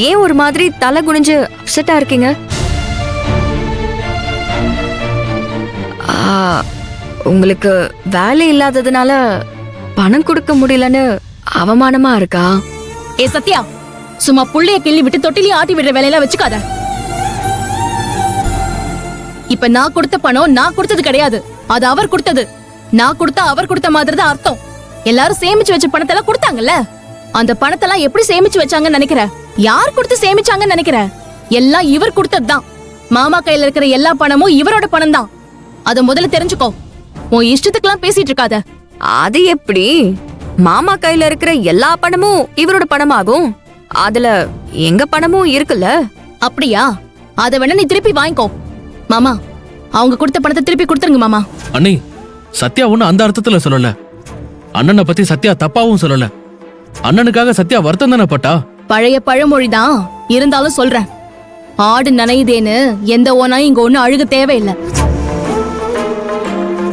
ஏன் ஒரு மாதிரி தலை குனிஞ்சு அப்செட்டா இருக்கீங்க? உங்களுக்கு வேலை இல்லாததுனால பணம் கொடுக்க முடியலன்னு அவமானமா இருக்கா? ஏ சத்யா, சும்மா புள்ளைய கிள்ளி விட்டு தொட்டிலையும் ஆட்டி விடுற வேலையெல்லாம் வச்சுக்காத. இப்ப நான் கொடுத்த பணம் நான் கொடுத்தது கிடையாது, அது அவர் கொடுத்தது. நான் கொடுத்தா அவர் கொடுத்த மாதிரி தான் அர்த்தம். எல்லாரும் சேமிச்சு வச்ச பணத்தை எல்லாம் கொடுத்தாங்கல்ல, அந்த பணத்தை எல்லாம் எப்படி சேமிச்சு வச்சாங்கன்னு நினைக்கிற? யார் கொடுத்து சேமிச்சாங்கன்னு நினைக்கிற? எல்லாம் இவர் கொடுத்ததுதான். மாமா கையில இருக்கிற எல்லா பணமும் இவரோட பணம் தான். அத முதல்ல தெரிஞ்சுக்கோ. உன் இஷ்டத்துக்கெல்லாம் பேசிட்டு இருக்காத. அது எப்படி? மாமா கையில இருக்கிற எல்லா பணமும் இவரோட பணமாகும். அதுல எங்க பணமும் இருக்குல்ல. அப்படியா? அத வேணா நீ திருப்பி வாங்கிக்கோ. மாமா, அவங்க கொடுத்த பணத்தை திருப்பி கொடுத்துருங்க மாமா. அண்ணி, சத்யா ஒண்ணு அந்த அர்த்தத்துல சொல்லல. அண்ணனை பத்தி சத்யா தப்பாவும் சொல்லல. அண்ணனுக்காக சத்யா வருத்தம் தானே பட்டா. பழைய பழமொழிதான், இருந்தாலும் சொல்றேன். ஆடு நனையுதேன்னு எந்த ஓனாயும் இங்க ஒண்ணு அழுக தேவையில்லை.